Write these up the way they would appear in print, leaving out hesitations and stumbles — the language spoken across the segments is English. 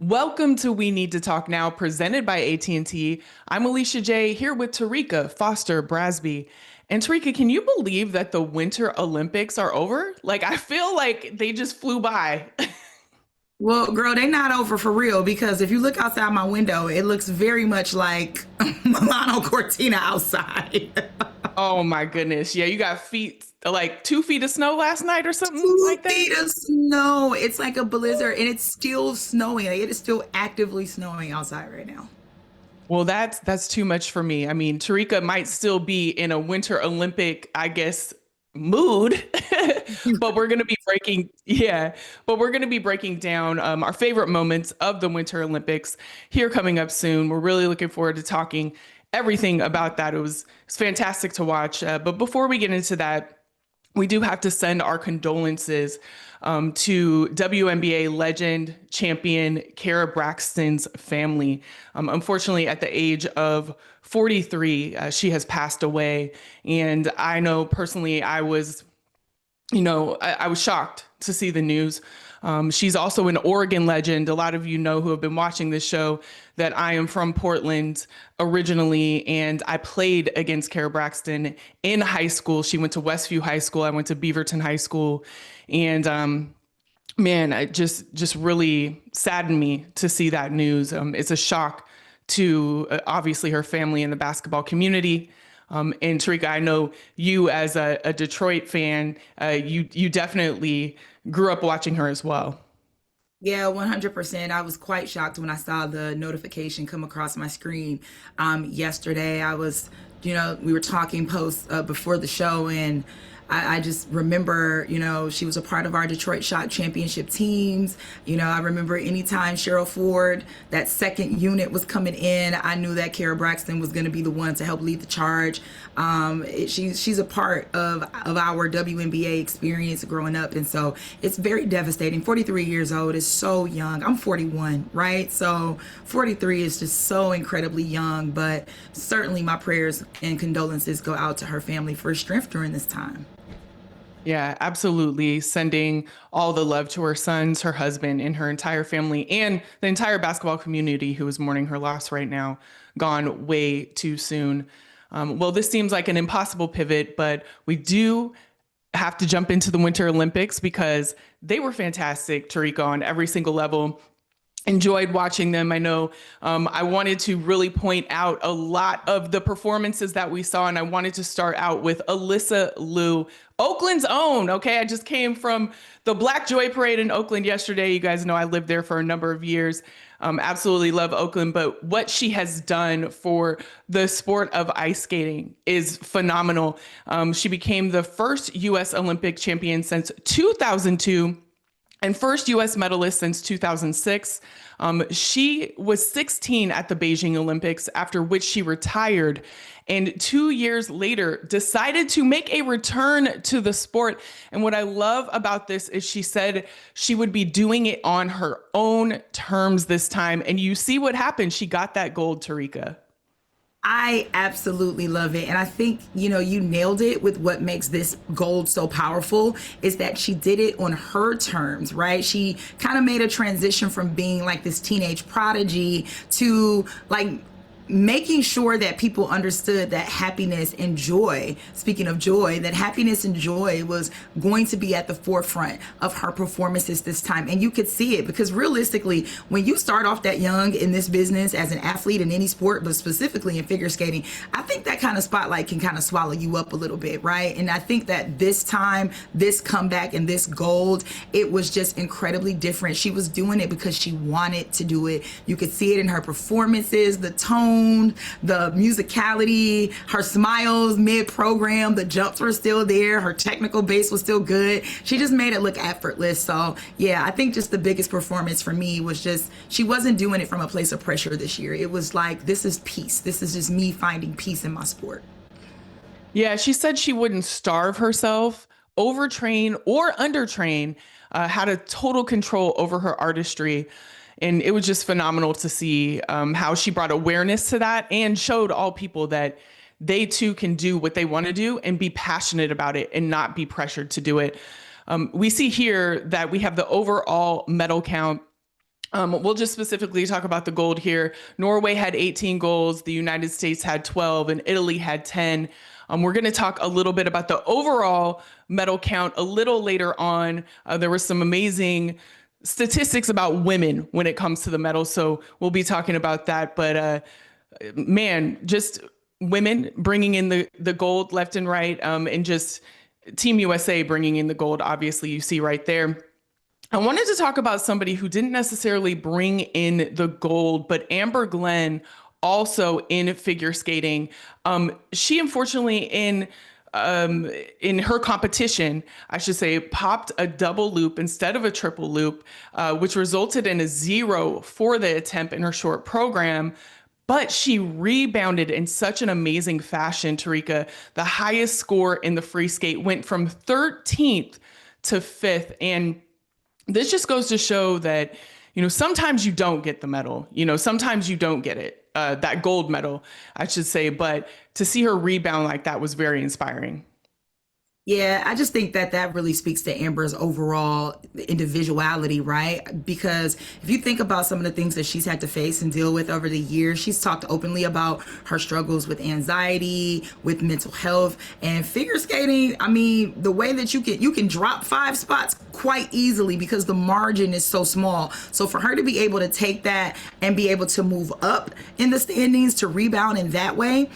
Welcome to We Need to Talk Now, presented by AT&T. I'm Alicia J, here with Terrika, Foster-Brasby. And Terrika, can you believe that the Winter Olympics are over? I feel like they just flew by. Well, girl, they not over for real because if you look outside my window, it looks very much like Milano Cortina outside. Oh my goodness. Yeah, you got like 2 feet of snow last night or something Two like that? feet of snow. It's like a blizzard and it's still snowing. Like, it is still actively snowing outside right now. Well, that's too much for me. I mean, Terrika might still be in a Winter Olympic, I guess, mood, but we're going to be breaking down our favorite moments of the Winter Olympics here coming up soon. We're really looking forward to talking everything about that. It's fantastic to watch. But before we get into that, we do have to send our condolences to WNBA legend champion Kara Braxton's family. Unfortunately, at the age of 43, she has passed away. And I know personally, I was shocked to see the news. She's also an Oregon legend. A lot of you know who have been watching this show that I am from Portland originally, and I played against Kara Braxton in high school. She went to Westview High School. I went to Beaverton High School, and man, it just really saddened me to see that news. It's a shock to obviously her family and the basketball community. And Terrika, I know you as a Detroit fan, you definitely grew up watching her as well. Yeah, 100%. I was quite shocked when I saw the notification come across my screen yesterday. We were talking post before the show, and I just remember, she was a part of our Detroit Shot Championship teams. I remember anytime Cheryl Ford, that second unit was coming in, I knew that Kara Braxton was going to be the one to help lead the charge. She's a part of our WNBA experience growing up. And so it's very devastating. 43 years old is so young. I'm 41, right? So 43 is just so incredibly young, but certainly my prayers and condolences go out to her family for strength during this time. Yeah, absolutely. Sending all the love to her sons, her husband, and her entire family, and the entire basketball community who is mourning her loss right now, gone way too soon. Well, this seems like an impossible pivot, but we do have to jump into the Winter Olympics because they were fantastic, Terrika, on every single level. Enjoyed watching them. I know I wanted to really point out a lot of the performances that we saw, and I wanted to start out with Alysa Liu, Oakland's own. Okay, I just came from the Black Joy Parade in Oakland yesterday. You guys know I lived there for a number of years. Absolutely love Oakland, but what she has done for the sport of ice skating is phenomenal. She became the first U.S. Olympic champion since 2002 and first U.S. medalist since 2006. She was 16 at the Beijing Olympics, after which she retired, and 2 years later decided to make a return to the sport. And what I love about this is she said she would be doing it on her own terms this time. And you see what happened. She got that gold, Terrika. I absolutely love it. And I think, you nailed it with what makes this gold so powerful is that she did it on her terms, right? She kind of made a transition from being like this teenage prodigy to like making sure that people understood that happiness and joy, speaking of joy, that happiness and joy was going to be at the forefront of her performances this time. And you could see it because realistically, when you start off that young in this business as an athlete in any sport, but specifically in figure skating, I think that kind of spotlight can kind of swallow you up a little bit, right? And I think that this time, this comeback and this gold, it was just incredibly different. She was doing it because she wanted to do it. You could see it in her performances, the tone, the musicality, her smiles mid-program, the jumps were still there, her technical base was still good. She just made it look effortless. So yeah, I think just the biggest performance for me was just, she wasn't doing it from a place of pressure this year. It was like, this is peace. This is just me finding peace in my sport. Yeah, she said she wouldn't starve herself, overtrain or undertrain, had a total control over her artistry. And it was just phenomenal to see how she brought awareness to that and showed all people that they too can do what they want to do and be passionate about it and not be pressured to do it. We see here that we have the overall medal count We'll just specifically talk about the gold here. Norway had 18 golds, the United States had 12, and Italy had 10. We're going to talk a little bit about the overall medal count a little later on. There were some amazing statistics about women when it comes to the medals, so we'll be talking about that. But man, just women bringing in the gold left and right, and just Team USA bringing in the gold, obviously, you see right there. I wanted to talk about somebody who didn't necessarily bring in the gold, but Amber Glenn also in figure skating. She unfortunately in her competition, I should say, popped a double loop instead of a triple loop, which resulted in a 0 for the attempt in her short program. But she rebounded in such an amazing fashion, Terrika. The highest score in the free skate went from 13th to 5th. And this just goes to show that, sometimes you don't get the medal, sometimes you don't get it, that gold medal, I should say. But to see her rebound like that was very inspiring. Yeah, I just think that that really speaks to Amber's overall individuality, right? Because if you think about some of the things that she's had to face and deal with over the years, she's talked openly about her struggles with anxiety, with mental health, and figure skating. I mean, the way that you can drop 5 spots quite easily because the margin is so small. So for her to be able to take that and be able to move up in the standings to rebound in that way,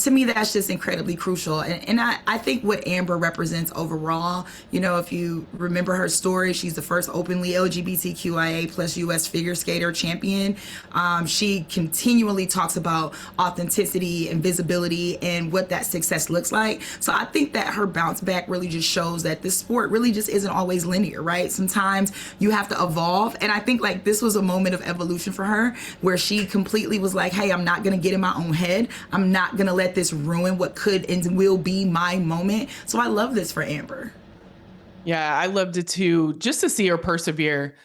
to me, that's just incredibly crucial. And I think what Amber represents overall, if you remember her story, she's the first openly LGBTQIA plus US figure skater champion. She continually talks about authenticity and visibility and what that success looks like. So I think that her bounce back really just shows that this sport really just isn't always linear, right? Sometimes you have to evolve. And I think like this was a moment of evolution for her where she completely was like, hey, I'm not going to get in my own head. I'm not going to let this ruin what could and will be my moment. So I love this for Amber. Yeah, I loved it too, just to see her persevere.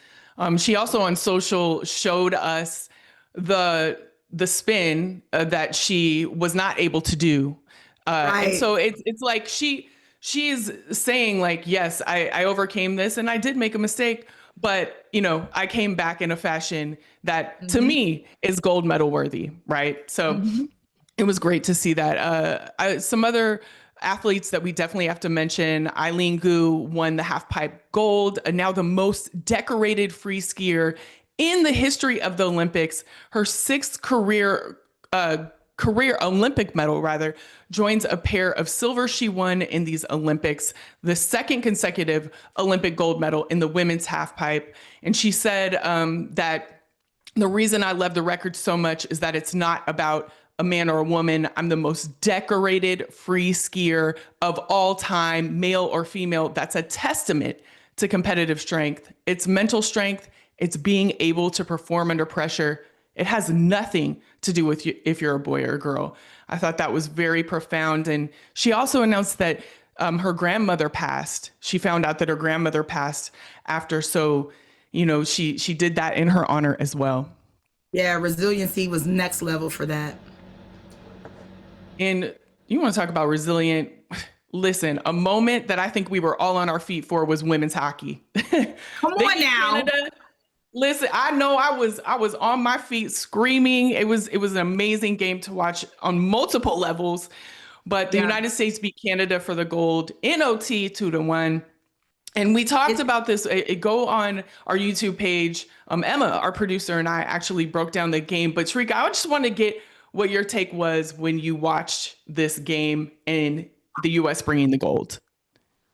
She also on social showed us the spin that she was not able to do. Right. And so it's like she's saying like, yes, I overcame this and I did make a mistake, but I came back in a fashion that to me is gold medal worthy, right? So it was great to see that. Some other athletes that we definitely have to mention: Eileen Gu won the half pipe gold, now the most decorated free skier in the history of the Olympics. Her 6th career Olympic medal, rather, joins a pair of silver she won in these Olympics, the 2nd consecutive Olympic gold medal in the women's half pipe. And she said that the reason I love the record so much is that it's not about a man or a woman. I'm the most decorated free skier of all time, male or female. That's a testament to competitive strength. It's mental strength. It's being able to perform under pressure. It has nothing to do with you if you're a boy or a girl. I thought that was very profound. And she also announced that her grandmother passed. She found out that her grandmother passed after. So, she did that in her honor as well. Yeah, resiliency was next level for that. And you want to talk about resilient? Listen, a moment that I think we were all on our feet for was women's hockey. Come on now. Canada. Listen, I know I was on my feet screaming. It was an amazing game to watch on multiple levels. But the United States beat Canada for the gold in OT 2-1. And we talked about this. Go on our YouTube page. Emma, our producer, and I actually broke down the game. But Terrika, I just want to get what your take was when you watched this game and the U.S. bringing the gold.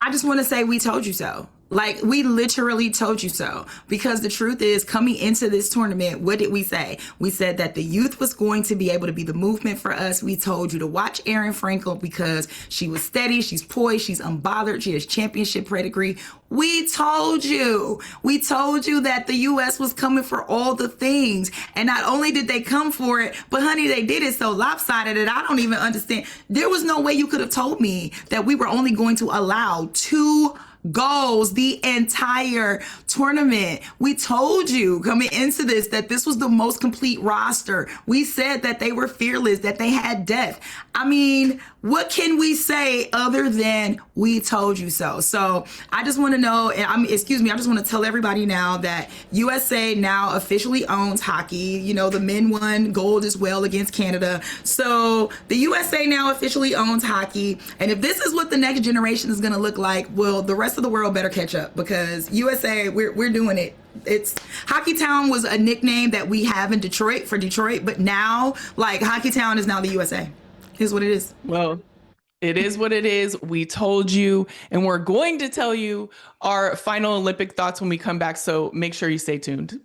I just want to say we told you so. Like, we literally told you so, because the truth is, coming into this tournament, what did we say? We said that the youth was going to be able to be the movement for us. We told you to watch Erin Frankel because she was steady, she's poised, she's unbothered, she has championship pedigree. We told you that the U.S. was coming for all the things. And not only did they come for it, but honey, they did it so lopsided that I don't even understand. There was no way you could have told me that we were only going to allow 2 goals the entire tournament. We told you coming into this that this was the most complete roster. We said that they were fearless, that they had depth. I mean, what can we say other than we told you so? So I just want to know, excuse me, I just want to tell everybody now that USA now officially owns hockey. You know, the men won gold as well against Canada. So the USA now officially owns hockey. And if this is what the next generation is going to look like, well, the rest of the world better catch up, because USA, we're doing it. It's Hockey Town was a nickname that we have in Detroit for Detroit, but now like Hockey Town is now the USA. Here's what it is. Well, it is what it is. We told you, and we're going to tell you our final Olympic thoughts when we come back. So make sure you stay tuned.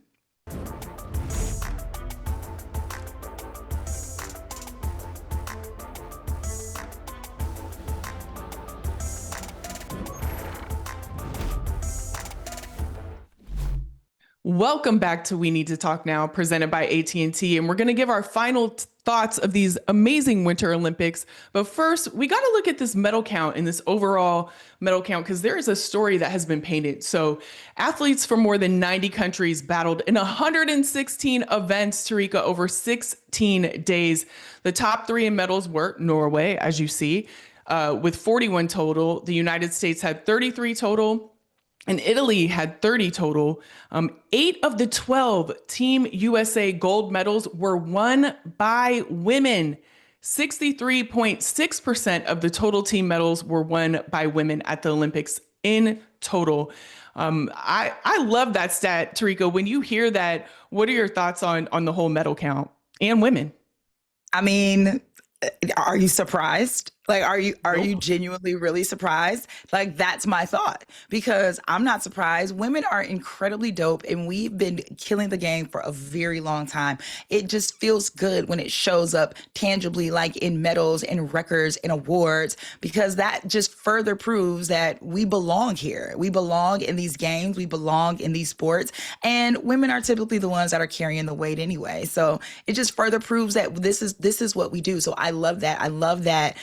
Welcome back to We Need to Talk Now, presented by AT&T, and we're going to give our final thoughts of these amazing Winter Olympics. But first, we got to look at this medal count and this overall medal count, because there is a story that has been painted. So athletes from more than 90 countries battled in 116 events, Terrika, over 16 days. The top three in medals were Norway, as you see, with 41 total. The United States had 33 total. And Italy had 30 total. 8 of the 12 Team USA gold medals were won by women. 63.6% of the total team medals were won by women at the Olympics in total. I love that stat, Terrika. When you hear that, what are your thoughts on the whole medal count and women? I mean, are you surprised? Like, are you genuinely really surprised? Like, that's my thought, because I'm not surprised. Women are incredibly dope, and we've been killing the game for a very long time. It just feels good when it shows up tangibly, like in medals and records and awards, because that just further proves that we belong here. We belong in these games. We belong in these sports, and women are typically the ones that are carrying the weight anyway. So it just further proves that this is what we do. So I love that. I love that.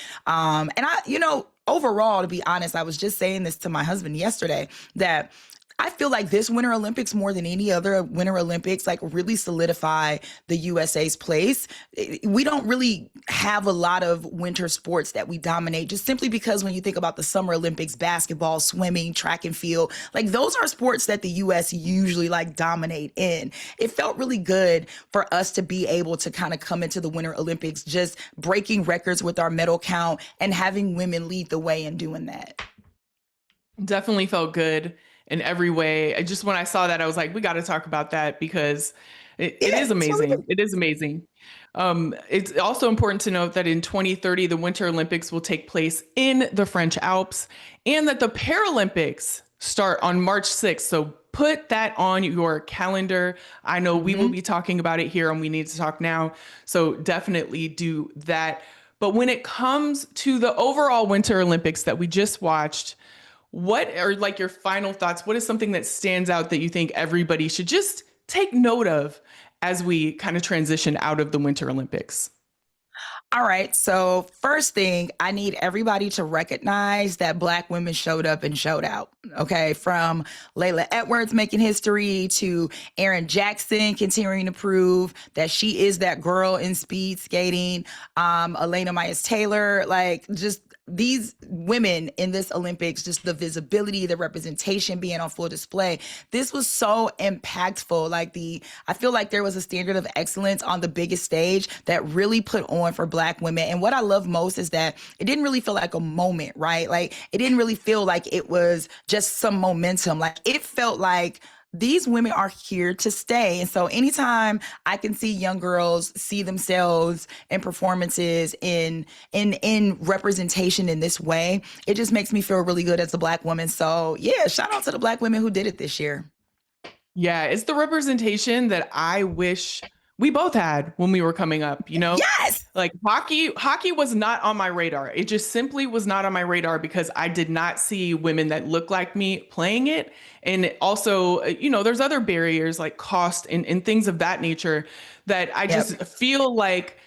Overall, to be honest, I was just saying this to my husband yesterday, that I feel like this Winter Olympics, more than any other Winter Olympics, like really solidify the USA's place. We don't really have a lot of winter sports that we dominate, just simply because when you think about the Summer Olympics, basketball, swimming, track and field, like those are sports that the US usually like dominate in. It felt really good for us to be able to kind of come into the Winter Olympics just breaking records with our medal count and having women lead the way in doing that. Definitely felt good in every way. When I saw that, I was like, we got to talk about that, because it is amazing. It is amazing. It's also important to note that in 2030, the Winter Olympics will take place in the French Alps, and that the Paralympics start on March 6th. So put that on your calendar. I know we will be talking about it here on We Need to Talk Now. So definitely do that. But when it comes to the overall Winter Olympics that we just watched, what are like your final thoughts? What is something that stands out that you think everybody should just take note of as we kind of transition out of the Winter Olympics? All right. So first thing, I need everybody to recognize that Black women showed up and showed out. Okay. From Layla Edwards making history to Erin Jackson continuing to prove that she is that girl in speed skating. Elena Myers-Taylor, like just these women in this Olympics, just the visibility, the representation being on full display. This was so impactful. I feel like there was a standard of excellence on the biggest stage that really put on for Black women. And what I love most is that it didn't really feel like a moment, right? Like it didn't really feel like it was just some momentum. Like it felt like these women are here to stay. And so anytime I can see young girls see themselves in performances in representation in this way, it just makes me feel really good as a Black woman. So yeah, shout out to the Black women who did it this year. Yeah, it's the representation that I wish we both had when we were coming up, Yes. Like hockey was not on my radar. It just simply was not on my radar because I did not see women that looked like me playing it. And also, there's other barriers like cost and things of that nature that I just feel like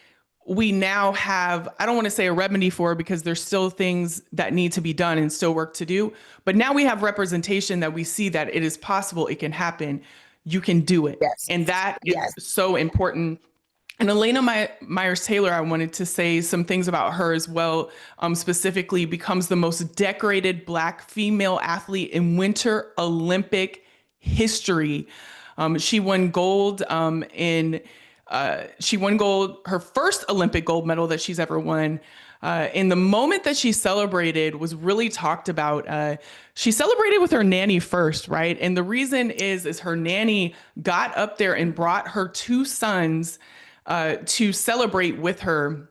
we now have, I don't want to say a remedy for, because there's still things that need to be done and still work to do. But now we have representation that we see that it is possible, it can happen, you can do it. Yes. And that Yes. is so important. And Elena Myers-Taylor, I wanted to say some things about her as well. Specifically, becomes the most decorated Black female athlete in Winter Olympic history. She won gold her first Olympic gold medal that she's ever won. And the moment that she celebrated was really talked about. She celebrated with her nanny first, right? And the reason is her nanny got up there and brought her two sons to celebrate with her.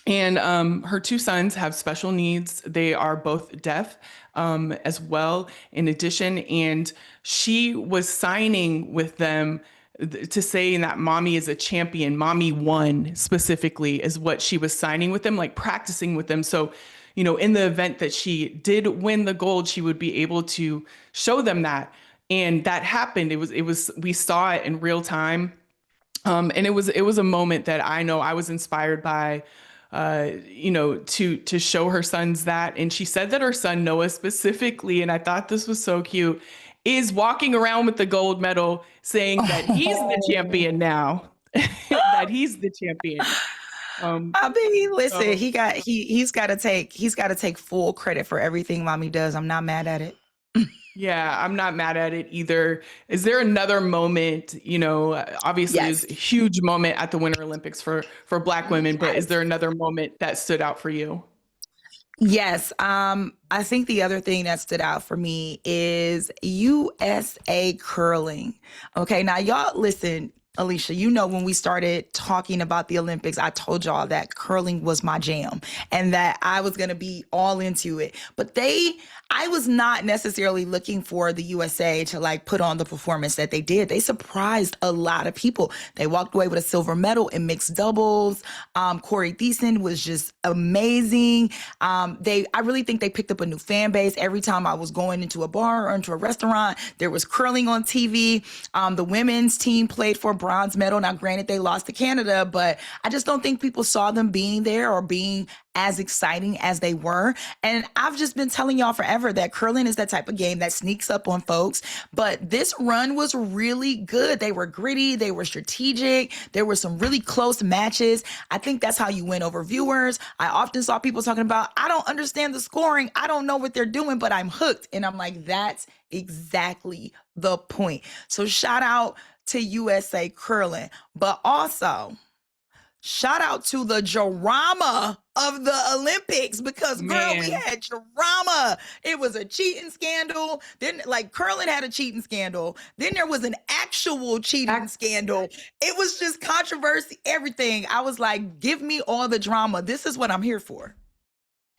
And her two sons have special needs. They are both deaf as well, in addition. And she was signing with them to say that mommy is a champion. Mommy won, specifically, is what she was signing with them, like practicing with them. So, in the event that she did win the gold, she would be able to show them that. And that happened. We saw it in real time. And it was a moment that I know I was inspired by, to show her sons that. And she said that her son Noah specifically, and I thought this was so cute, is walking around with the gold medal saying that he's the champion now, that he's the champion. I mean, listen, he's got to take full credit for everything mommy does. I'm not mad at it. Yeah, I'm not mad at it either. Is there another moment, obviously Yes. it was a huge moment at the Winter Olympics for Black women, but is there another moment that stood out for you? Yes. I think the other thing that stood out for me is USA curling. Okay. Now, y'all, listen, Alicia, when we started talking about the Olympics, I told y'all that curling was my jam and that I was going to be all into it. But I was not necessarily looking for the USA to put on the performance that they did. They surprised a lot of people. They walked away with a silver medal in mixed doubles. Corey Thiessen was just amazing. I really think they picked up a new fan base. Every time I was going into a bar or into a restaurant, there was curling on TV. The women's team played for a bronze medal. Now, granted, they lost to Canada, but I just don't think people saw them being there or being as exciting as they were. And I've just been telling y'all forever that curling is that type of game that sneaks up on folks. But this run was really good. They were gritty. They were strategic. There were some really close matches. I think that's how you win over viewers. I often saw people talking about, I don't understand the scoring. I don't know what they're doing, but I'm hooked. And I'm like, that's exactly the point. So shout out to USA curling, but also shout out to the drama of the Olympics, because girl, we had drama. It was a cheating scandal. Then curling had a cheating scandal. Then there was an actual cheating scandal. It was just controversy, everything. I was like, give me all the drama. This is what I'm here for.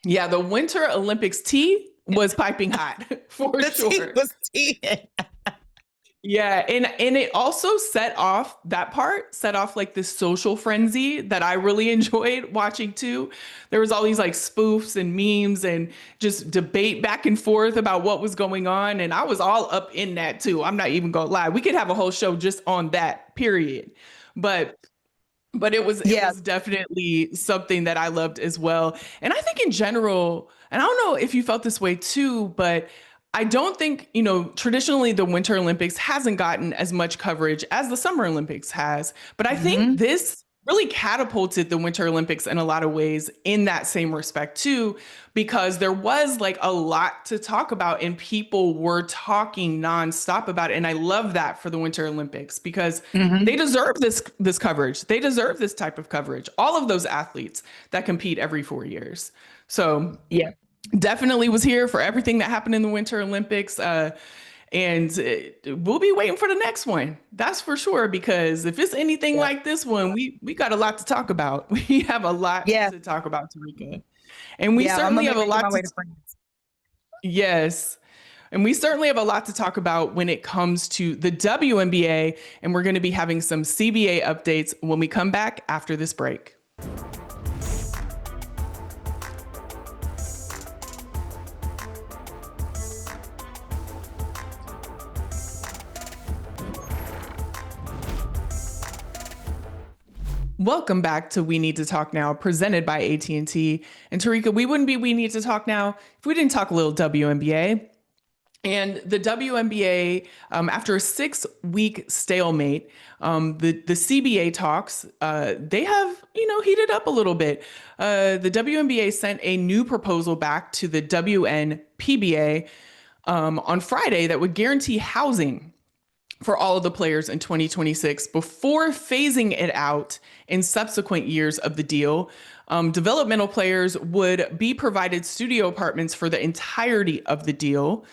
Yeah, the Winter Olympics tea was piping hot for the sure. Tea was tea. Yeah, and it also set off this social frenzy that I really enjoyed watching too. There was all these spoofs and memes and just debate back and forth about what was going on, and I was all up in that too. I'm not even gonna lie. We could have a whole show just on that, period. But it was definitely something that I loved as well. And I think in general, and I don't know if you felt this way too, but I don't think, traditionally the Winter Olympics hasn't gotten as much coverage as the Summer Olympics has. But I think this really catapulted the Winter Olympics in a lot of ways in that same respect too, because there was a lot to talk about and people were talking nonstop about it. And I love that for the Winter Olympics because they deserve this coverage. They deserve this type of coverage. All of those athletes that compete every 4 years. So yeah. Definitely was here for everything that happened in the Winter Olympics. And we'll be waiting for the next one. That's for sure. Because if it's anything like this one, we got a lot to talk about. We have a lot to talk about, Terrika. And we certainly have a lot Yes. And we certainly have a lot to talk about when it comes to the WNBA. And we're going to be having some CBA updates when we come back after this break. Welcome back to We Need to Talk Now, presented by AT&T. And Terrika, we wouldn't be We Need to Talk Now if we didn't talk a little WNBA. And the WNBA, after a 6-week stalemate, the CBA talks, they have, heated up a little bit. The WNBA sent a new proposal back to the WNPBA on Friday that would guarantee housing for all of the players in 2026 before phasing it out in subsequent years of the deal. Developmental players would be provided studio apartments for the entirety of the deal,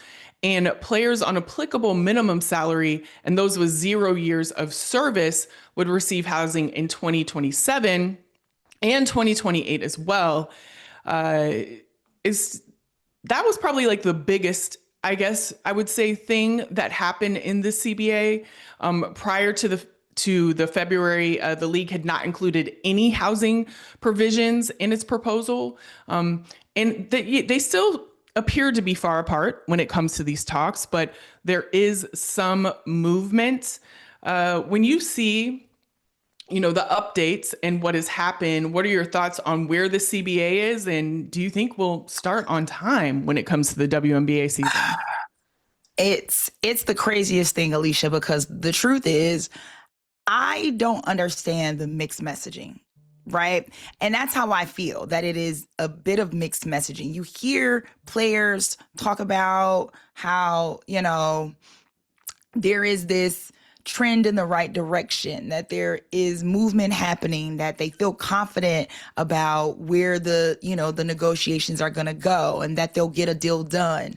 and players on applicable minimum salary and those with 0 years of service would receive housing in 2027 and 2028 as well. That was probably like the biggest, I guess I would say, thing that happened in the CBA. Prior to the February, the league had not included any housing provisions in its proposal, and they still appear to be far apart when it comes to these talks. But there is some movement. When you see, the updates and what has happened, what are your thoughts on where the CBA is, and do you think we'll start on time when it comes to the WNBA season? It's the craziest thing, Alicia, because the truth is, I don't understand the mixed messaging, right? And that's how I feel, that it is a bit of mixed messaging. You hear players talk about how, there is this trend in the right direction, that there is movement happening, that they feel confident about where the negotiations are going to go, and that they'll get a deal done.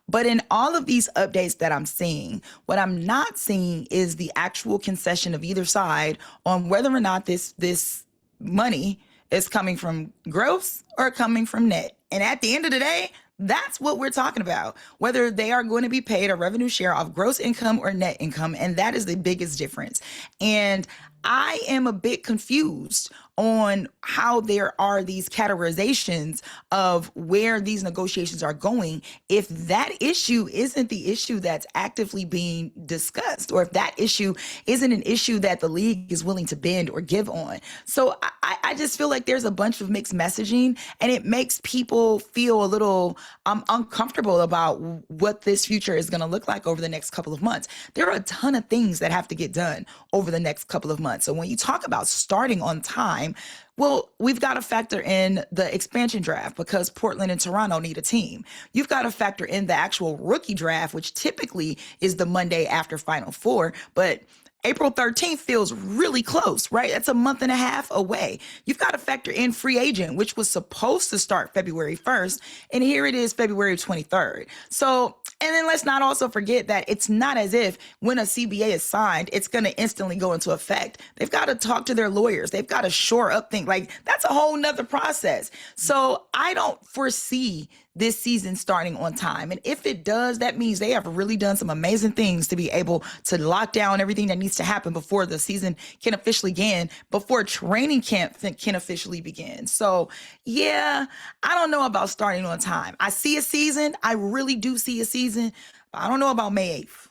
But in all of these updates that I'm seeing, what I'm not seeing is the actual concession of either side on whether or not this money is coming from gross or coming from net. And at the end of the day, that's what we're talking about, whether they are going to be paid a revenue share of gross income or net income. And that is the biggest difference. And I am a bit confused on how there are these categorizations of where these negotiations are going if that issue isn't the issue that's actively being discussed, or if that issue isn't an issue that the league is willing to bend or give on. So I just feel like there's a bunch of mixed messaging, and it makes people feel a little uncomfortable about what this future is going to look like over the next couple of months. There are a ton of things that have to get done over the next couple of months. So when you talk about starting on time, well, we've got to factor in the expansion draft because Portland and Toronto need a team. You've got to factor in the actual rookie draft, which typically is the Monday after Final Four. But April 13th feels really close, right? That's a month and a half away. You've got to factor in free agent, which was supposed to start February 1st. And here it is February 23rd. So, and then let's not also forget that it's not as if when a CBA is signed, it's going to instantly go into effect. They've got to talk to their lawyers. They've got to shore up things. Like, that's a whole nother process. So I don't foresee this season starting on time. And if it does, that means they have really done some amazing things to be able to lock down everything that needs to happen before the season can officially begin, before training camp can officially begin. So yeah, I don't know about starting on time. I see a season. I really do see a season. But I don't know about May 8th.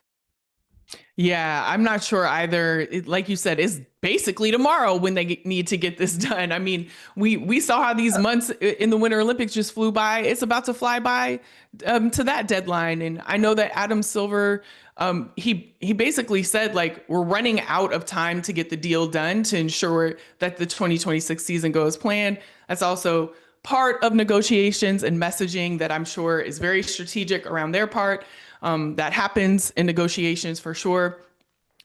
Yeah, I'm not sure either. Like you said, it's basically tomorrow when they need to get this done. I mean, we saw how these months in the Winter Olympics just flew by. It's about to fly by to that deadline. And I know that Adam Silver, he basically said, like, we're running out of time to get the deal done to ensure that the 2026 season goes planned. That's also part of negotiations and messaging that I'm sure is very strategic around their part. That happens in negotiations for sure.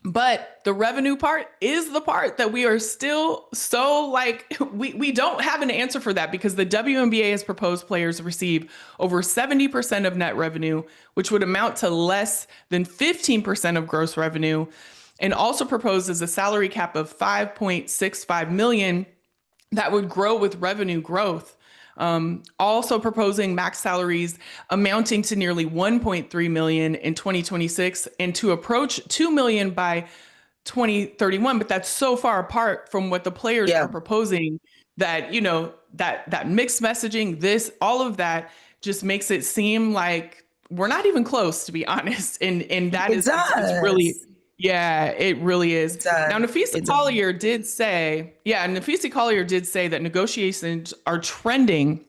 But the revenue part is the part that we are still so like, we don't have an answer for that because the WNBA has proposed players receive over 70% of net revenue, which would amount to less than 15% of gross revenue, and also proposes a salary cap of $5.65 million that would grow with revenue growth. Also proposing max salaries amounting to nearly 1.3 million in 2026 and to approach 2 million by 2031. But that's so far apart from what the players are proposing that, that mixed messaging, all of that just makes it seem like we're not even close, to be honest. And that is it's really Yeah, it really is. It does. Now, Nafisa It does. Collier did say, Nafisa Collier did say that negotiations are trending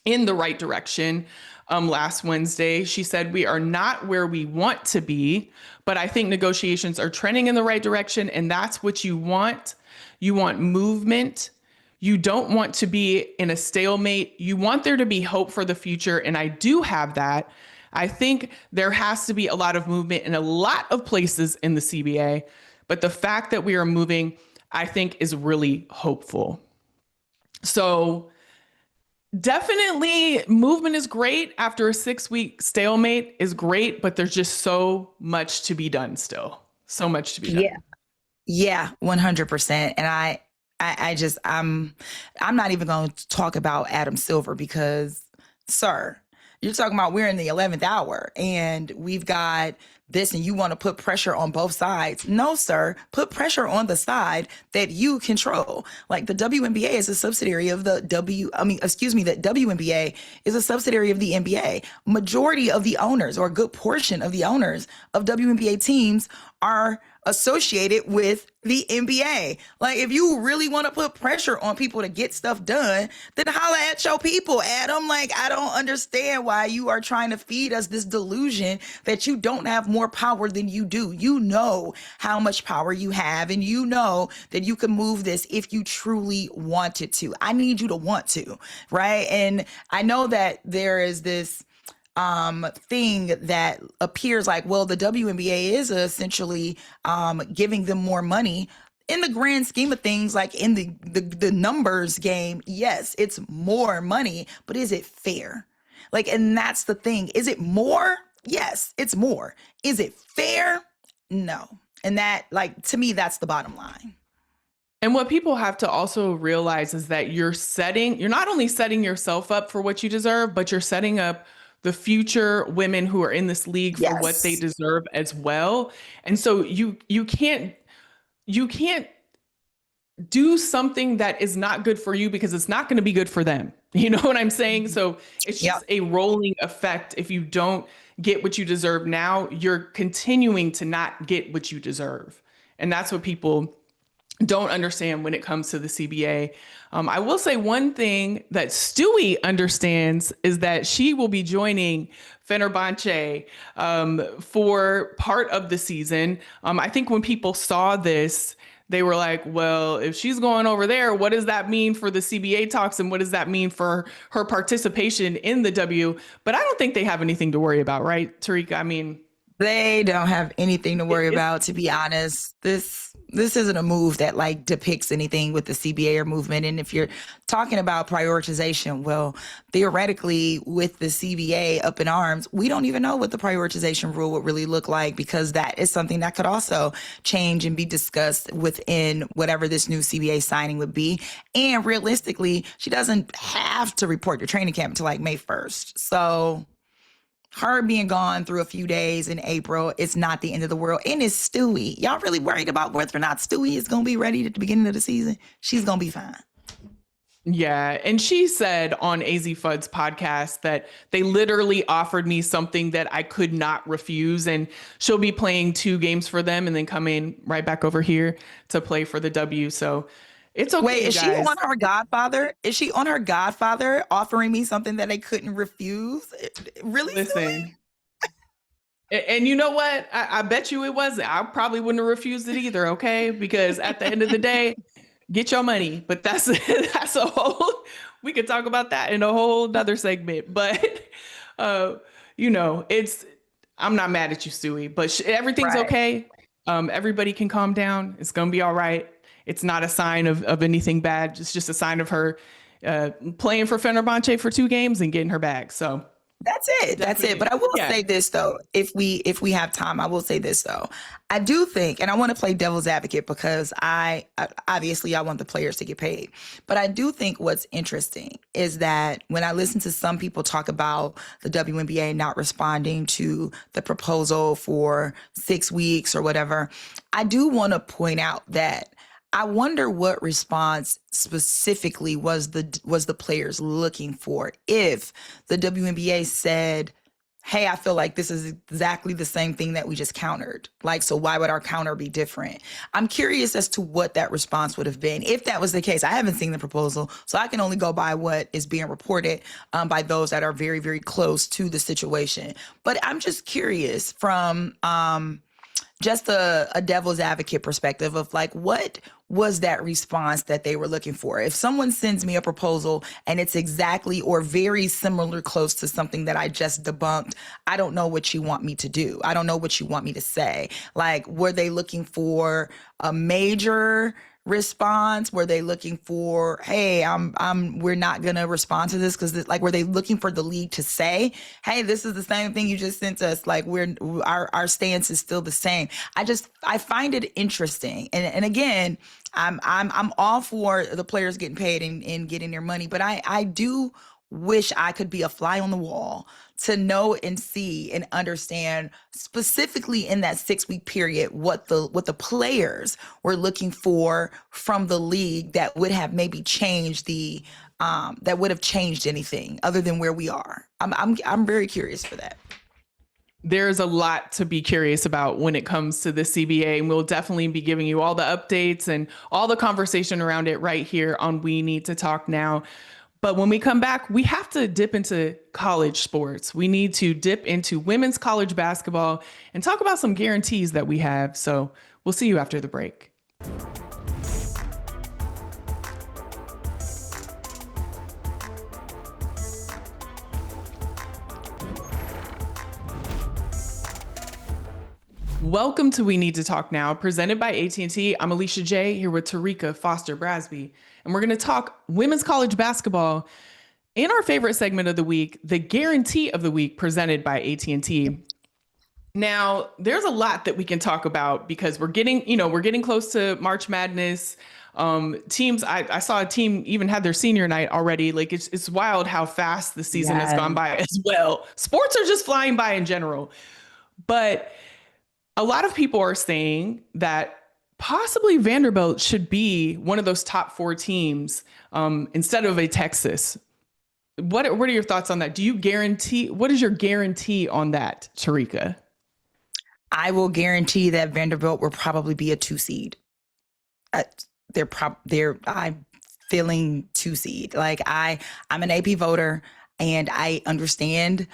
in the right direction. Last Wednesday, she said, "We are not where we want to be, but I think negotiations are trending in the right direction, and that's what you want. You want movement. You don't want to be in a stalemate. You want there to be hope for the future, and I do have that. I think there has to be a lot of movement in a lot of places in the CBA, but the fact that we are moving, I think, is really hopeful." So definitely movement is great after a 6-week stalemate is great, but there's just so much to be done still. So much to be Yeah. done. Yeah, 100%. And I'm not even going to talk about Adam Silver because, sir, you're talking about we're in the 11th hour and we've got this and you want to put pressure on both sides. No, sir, put pressure on the side that you control. Like the WNBA is a subsidiary of the the WNBA is a subsidiary of the NBA. Majority of the owners, or a good portion of the owners of WNBA teams, are associated with the NBA. Like, if you really want to put pressure on people to get stuff done, then holla at your people, Adam. Like, I don't understand why you are trying to feed us this delusion that you don't have more power than you do. You know how much power you have, and you know that you can move this if you truly wanted to. I need you to want to, right? And I know that there is this thing that appears like, well, the WNBA is essentially giving them more money. In the grand scheme of things, like in the numbers game, yes, it's more money, but is it fair? Like, and that's the thing. Is it more? Yes, it's more. Is it fair? No. And that, like, to me, that's the bottom line. And what people have to also realize is that you're not only setting yourself up for what you deserve, but you're setting up the future women who are in this league for what they Yes. deserve as well. And so you can't do something that is not good for you because it's not going to be good for them. You know what I'm saying? So it's Yep. just a rolling effect. If you don't get what you deserve now, you're continuing to not get what you deserve. And that's what people don't understand when it comes to the CBA. I will say one thing that Stewie understands is that she will be joining Fenerbahce for part of the season. I think when people saw this, they were like, well, if she's going over there, what does that mean for the CBA talks and what does that mean for her participation in the W? But I don't think they have anything to worry about, right, Terrika? I mean, They don't have anything to worry about, to be honest. This isn't a move that like depicts anything with the CBA or movement. And if you're talking about prioritization, well, theoretically, with the CBA up in arms, we don't even know what the prioritization rule would really look like, because that is something that could also change and be discussed within whatever this new CBA signing would be. And realistically, she doesn't have to report to training camp until like May 1st. So her being gone through a few days in April, it's not the end of the world. And it's Stewie. Y'all really worried about whether or not Stewie is going to be ready at the beginning of the season? She's going to be fine. Yeah. And she said on AZ Fudd's podcast that they literally offered me something that I could not refuse. And she'll be playing 2 games for them and then coming right back over here to play for the W. So it's okay. Wait, is guys. she on her Godfather? Is she on her Godfather offering me something that I couldn't refuse? Really? Listen. And you know what? I bet you it wasn't. I probably wouldn't have refused it either. Okay. Because at the end of the day, get your money. But that's a whole, we could talk about that in a whole nother segment. But, I'm not mad at you, Stewie, but everything's Right. okay. Everybody can calm down. It's going to be all right. It's not a sign of anything bad. It's just a sign of her playing for Fenerbahce for 2 games and getting her bag. So That's it. That's it. But I will say this though, if we have time, I will say this though. I do think, and I want to play devil's advocate because I obviously I want the players to get paid. But I do think what's interesting is that when I listen to some people talk about the WNBA not responding to the proposal for 6 weeks or whatever, I do want to point out that I wonder what response specifically was the players looking for. If the WNBA said, hey, I feel like this is exactly the same thing that we just countered. Like, so why would our counter be different? I'm curious as to what that response would have been if that was the case. I haven't seen the proposal, so I can only go by what is being reported by those that are very, very close to the situation. But I'm just curious from just a devil's advocate perspective of like, what was that response that they were looking for? If someone sends me a proposal and it's exactly or very similar close to something that I just debunked, I don't know what you want me to do. I don't know what you want me to say. Like, were they looking for a major response? Were they looking for, hey, we're not gonna respond to this because, like, were they looking for the league to say, hey, this is the same thing you just sent us, like, our stance is still the same? I find it interesting, and again, I'm all for the players getting paid and getting their money, but I do wish I could be a fly on the wall to know and see and understand specifically in that 6-week period what the players were looking for from the league that would have maybe changed that would have changed anything other than where we are. I'm very curious for that. There's a lot to be curious about when it comes to the CBA, and we'll definitely be giving you all the updates and all the conversation around it right here on We Need to Talk Now. But when we come back, we have to dip into college sports. We need to dip into women's college basketball and talk about some guarantees that we have. So we'll see you after the break. Welcome to We Need to Talk Now, presented by AT&T. I'm Alicia J, here with Terrika, Foster-Brasby, and we're going to talk women's college basketball in our favorite segment of the week, the Guarantee of the Week, presented by AT&T. Now, there's a lot that we can talk about because we're getting close to March Madness. Teams, I saw a team even had their senior night already. Like, it's wild how fast the season has gone by as well. Sports are just flying by in general, but a lot of people are saying that possibly Vanderbilt should be one of those top 4 teams instead of a Texas. What are your thoughts on that? Do you guarantee? What is your guarantee on that, Terrika? I will guarantee that Vanderbilt will probably be a 2 seed. I'm feeling 2 seed. Like, I'm an AP voter and I understand.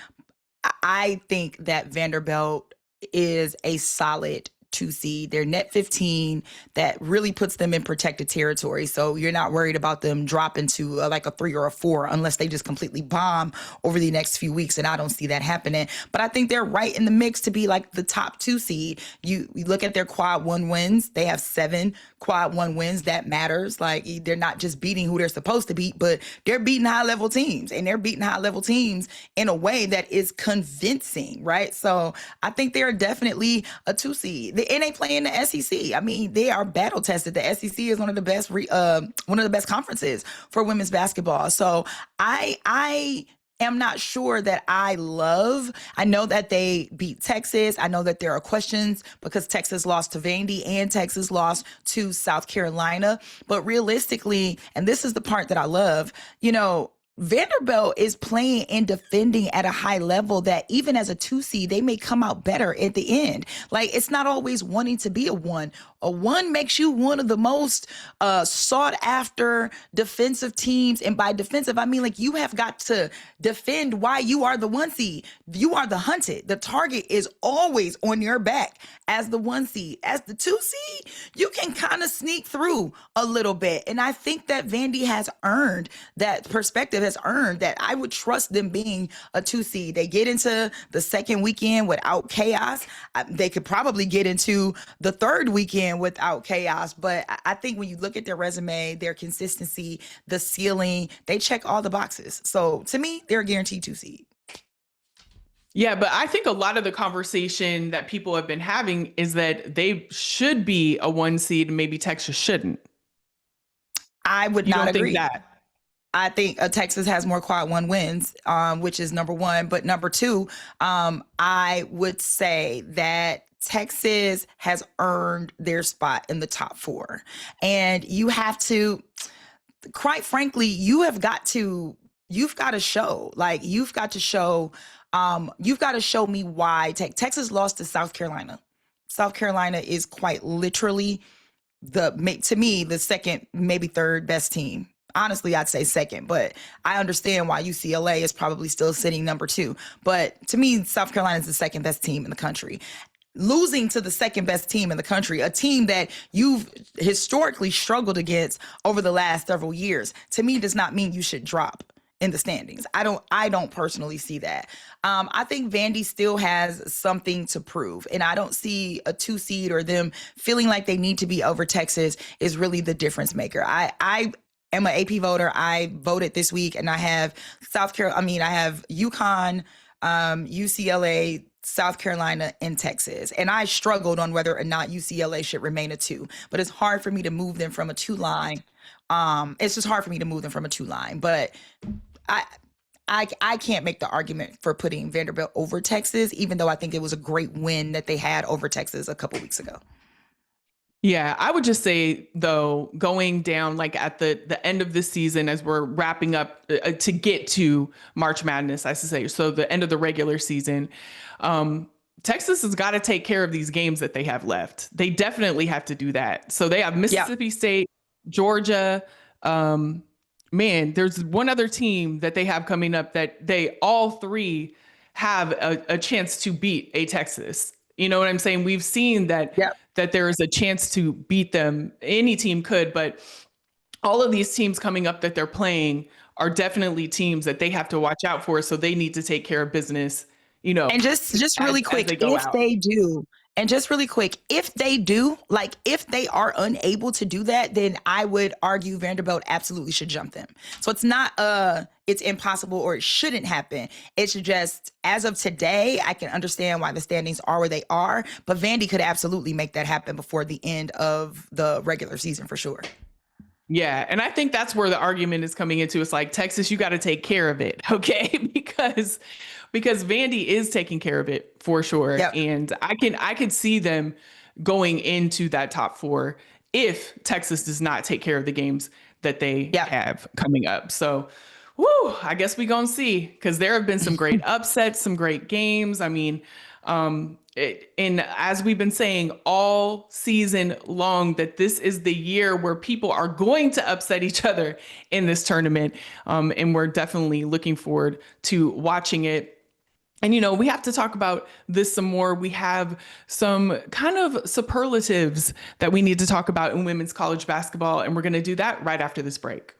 I think that Vanderbilt is a solid 2 seed. They're net 15. That really puts them in protected territory. So you're not worried about them dropping to like a 3 or a 4 unless they just completely bomb over the next few weeks. And I don't see that happening. But I think they're right in the mix to be like the top 2 seed. You look at their quad 1 wins. They have 7 quad 1 wins. That matters. Like, they're not just beating who they're supposed to beat, but they're beating high level teams, and they're beating high level teams in a way that is convincing, right? So I think they're definitely a 2 seed. And they play in the SEC. I mean, they are battle tested. The SEC is one of the best conferences for women's basketball. So I am not sure that I know that they beat Texas. I know that there are questions because Texas lost to Vandy and Texas lost to South Carolina. But realistically, and this is the part that I love, Vanderbilt is playing and defending at a high level that even as a 2 seed, they may come out better at the end. Like, it's not always wanting to be a 1. A 1 makes you one of the most sought after defensive teams. And by defensive, I mean, like, you have got to defend why you are the 1 seed. You are the hunted. The target is always on your back as the 1 seed. As the 2 seed, you can kind of sneak through a little bit. And I think that Vandy has earned that perspective, has earned that I would trust them being a 2 seed. They get into the second weekend without chaos. They could probably get into the third weekend without chaos. But I think when you look at their resume, their consistency, the ceiling, they check all the boxes. So to me, they're a guaranteed 2 seed. Yeah, but I think a lot of the conversation that people have been having is that they should be a 1 seed and maybe Texas shouldn't. I would You not don't agree. think that? I think Texas has more quad 1 wins, which is number 1. But number 2, I would say that Texas has earned their spot in the top 4. And you have to, quite frankly, you've got to show You've got to show me why Texas lost to South Carolina. South Carolina is quite literally to me, the second, maybe third best team. Honestly, I'd say second, but I understand why UCLA is probably still sitting number 2. But to me, South Carolina is the second best team in the country. Losing to the second best team in the country, a team that you've historically struggled against over the last several years, to me does not mean you should drop in the standings. I don't personally see that. I think Vandy still has something to prove, and I don't see a 2 seed or them feeling like they need to be over Texas is really the difference maker. I am an AP voter. I voted this week, and I have I have UConn, UCLA, South Carolina, and Texas. And I struggled on whether or not UCLA should remain a 2, but it's hard for me to move them from a 2 line. It's just hard for me to move them from a 2 line, but I can't make the argument for putting Vanderbilt over Texas, even though I think it was a great win that they had over Texas a couple weeks ago. Yeah, I would just say, though, going down like at the end of the season as we're wrapping up to get to March Madness, I should say, so the end of the regular season, Texas has got to take care of these games that they have left. They definitely have to do that. So they have Mississippi State, Georgia. Man, there's one other team that they have coming up that they all 3 have a chance to beat a Texas. You know what I'm saying? We've seen that that there is a chance to beat them. Any team could, but all of these teams coming up that they're playing are definitely teams that they have to watch out for. So they need to take care of business, And just really quick, if they do, like if they are unable to do that, then I would argue Vanderbilt absolutely should jump them. So it's not it's impossible or it shouldn't happen. It's just, as of today, I can understand why the standings are where they are, but Vandy could absolutely make that happen before the end of the regular season for sure. Yeah. And I think that's where the argument is coming into. It's like, Texas, you got to take care of it. Okay. because Vandy is taking care of it for sure. Yep. And I could see them going into that top 4 if Texas does not take care of the games that they have coming up. So, I guess we gonna see, because there have been some great upsets, some great games. I mean, and as we've been saying all season long, that this is the year where people are going to upset each other in this tournament. And we're definitely looking forward to watching it. And, we have to talk about this some more. We have some kind of superlatives that we need to talk about in women's college basketball, and we're going to do that right after this break.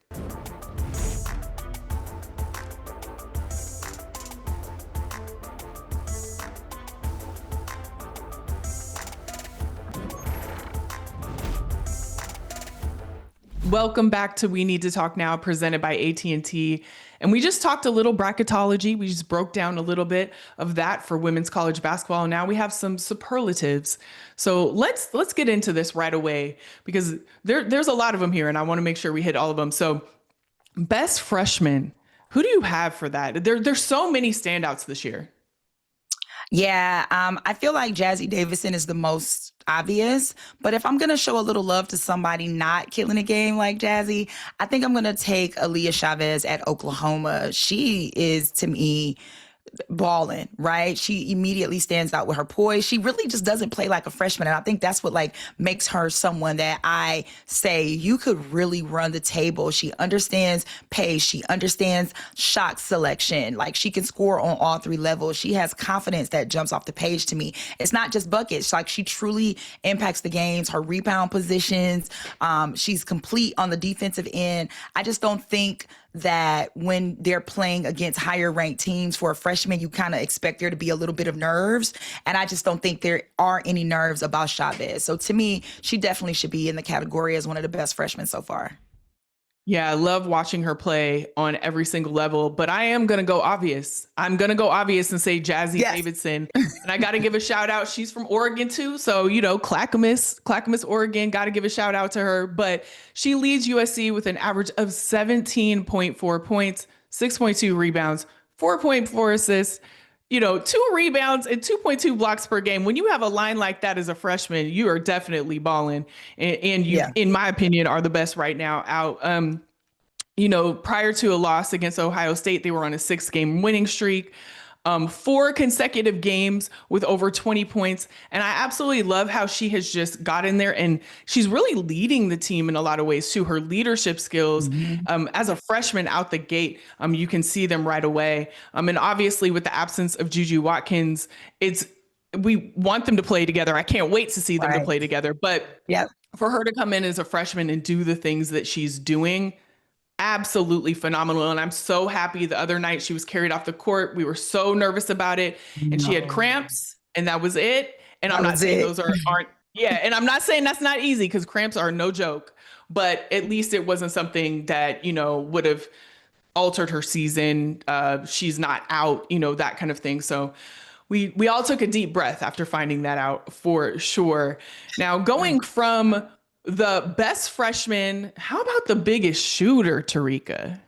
Welcome back to We Need to Talk Now, presented by AT&T. And we just talked a little bracketology. We just broke down a little bit of that for women's college basketball. And now we have some superlatives. So let's get into this right away, because there's a lot of them here, and I want to make sure we hit all of them. So best freshman, who do you have for that? There's so many standouts this year. Yeah, I feel like Jazzy Davison is the most obvious, but if I'm going to show a little love to somebody not killing a game like Jazzy, I think I'm going to take Aaliyah Chavez at Oklahoma. She is, to me, balling, right? She immediately stands out with her poise. She really just doesn't play like a freshman. And I think that's what makes her someone that I say you could really run the table. She understands pace. She understands shot selection. She can score on all 3 levels. She has confidence that jumps off the page to me. It's not just buckets. She truly impacts the games, her rebound positions. She's complete on the defensive end. I just don't think that when they're playing against higher ranked teams for a freshman, you kind of expect there to be a little bit of nerves. And I just don't think there are any nerves about Chavez. So to me, she definitely should be in the category as one of the best freshmen so far. Yeah, I love watching her play on every single level, but I am going to go obvious. I'm going to go obvious and say Jazzy Davidson. And I got to give a shout out. She's from Oregon too. So, Clackamas, Oregon, got to give a shout out to her. But she leads USC with an average of 17.4 points, 6.2 rebounds, 4.4 assists, 2 rebounds and 2.2 blocks per game. When you have a line like that as a freshman, you are definitely balling. And you, in my opinion, are the best right now out. Prior to a loss against Ohio State, they were on a 6-game winning streak. 4 consecutive games with over 20 points. And I absolutely love how she has just got in there and she's really leading the team in a lot of ways too. Her leadership skills as a freshman out the gate, you can see them right away. And obviously with the absence of Juju Watkins, we want them to play together. I can't wait to see them to play together. But for her to come in as a freshman and do the things that she's doing, absolutely phenomenal. And I'm so happy the other night she was carried off the court. We were so nervous about it. And she had cramps and that was it. And I'm not saying those aren't, and I'm not saying that's not easy because cramps are no joke. But at least it wasn't something that, would have altered her season. She's not out, that kind of thing. So we all took a deep breath after finding that out for sure. Now, going from the best freshman, how about the biggest shooter, Terrika?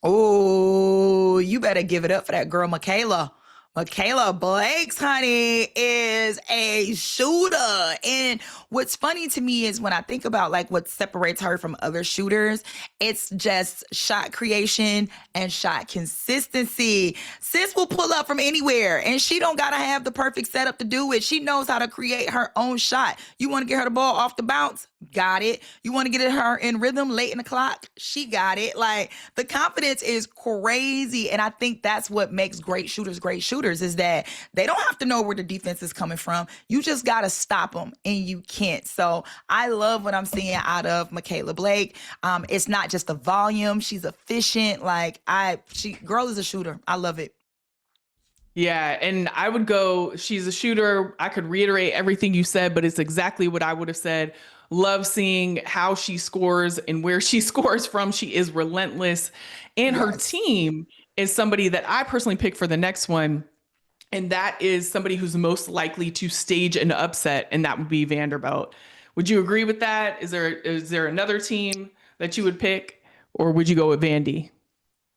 Oh, you better give it up for that girl, Michaela. Michaela Blakes, honey, is a shooter. And what's funny to me is when I think about like what separates her from other shooters, it's just shot creation and shot consistency. Sis will pull up from anywhere and she don't gotta have the perfect setup to do it. She knows how to create her own shot. You want to get her the ball off the bounce? Got it. You want to get her in rhythm late in the clock? She got it. Like the confidence is crazy. And I think that's what makes great shooters is that they don't have to know where the defense is coming from. You just got to stop them and you can't. So I love what I'm seeing out of Michaela Blake. It's not just the volume. She's efficient. Girl is a shooter. I love it. Yeah, and I would go, she's a shooter. I could reiterate everything you said, but it's exactly what I would have said. Love seeing how she scores and where she scores from. She is relentless. And her team is somebody that I personally picked for the next one. And that is somebody who's most likely to stage an upset, and that would be Vanderbilt. Would you agree with that? Is there another team that you would pick, or would you go with Vandy?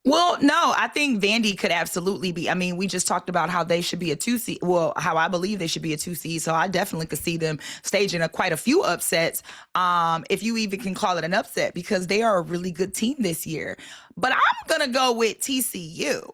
Well, no, I think Vandy could absolutely be. I mean, we just talked about how they should be a 2 seed. Well, how I believe they should be a 2 seed. So I definitely could see them staging quite a few upsets, if you even can call it an upset, because they are a really good team this year. But I'm going to go with TCU.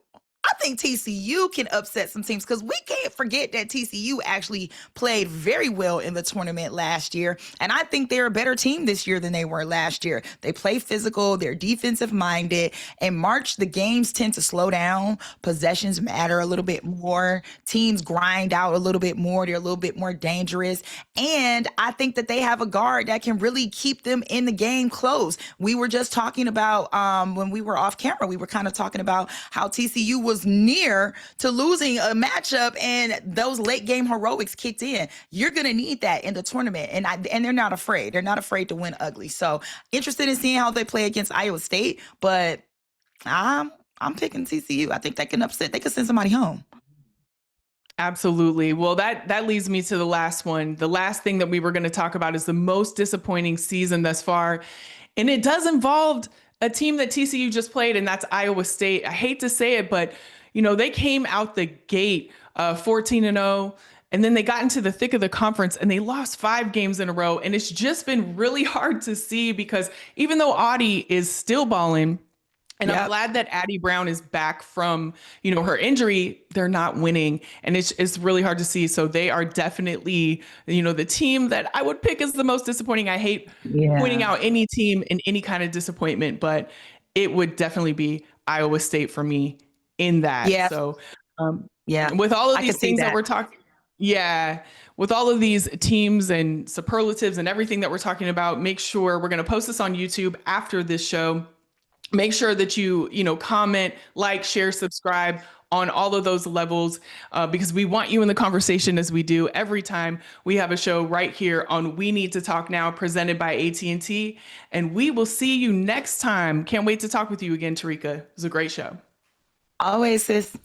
I think TCU can upset some teams because we can't forget that TCU actually played very well in the tournament last year. And I think they're a better team this year than they were last year. They play physical, they're defensive minded. In March, the games tend to slow down. Possessions matter a little bit more. Teams grind out a little bit more. They're a little bit more dangerous. And I think that they have a guard that can really keep them in the game close. We were just talking about, when we were off camera, we were kind of talking about how TCU was near to losing a matchup and those late game heroics kicked in. You're going to need that in the tournament. And they're not afraid. They're not afraid to win ugly. So interested in seeing how they play against Iowa State, but I'm picking TCU. I think they can upset. They could send somebody home. Absolutely. Well, that leads me to the last one. The last thing that we were going to talk about is the most disappointing season thus far. And it does involve a team that TCU just played, and that's Iowa State. I hate to say it, but they came out the gate 14-0, and then they got into the thick of the conference and they lost 5 games in a row. And it's just been really hard to see because even though Audie is still balling, and I'm glad that Addie Brown is back from, her injury, they're not winning. And it's really hard to see. So they are definitely, the team that I would pick as the most disappointing. I hate pointing out any team in any kind of disappointment, but it would definitely be Iowa State for me in that. Yeah. So, with all of these things that we're talking, with all of these teams and superlatives and everything that we're talking about, make sure we're going to post this on YouTube after this show. Make sure that you comment, like, share, subscribe on all of those levels, because we want you in the conversation as we do every time we have a show right here on We Need to Talk Now, presented by AT&T. And we will see you next time. Can't wait to talk with you again, Terrika. It was a great show. Always, sis.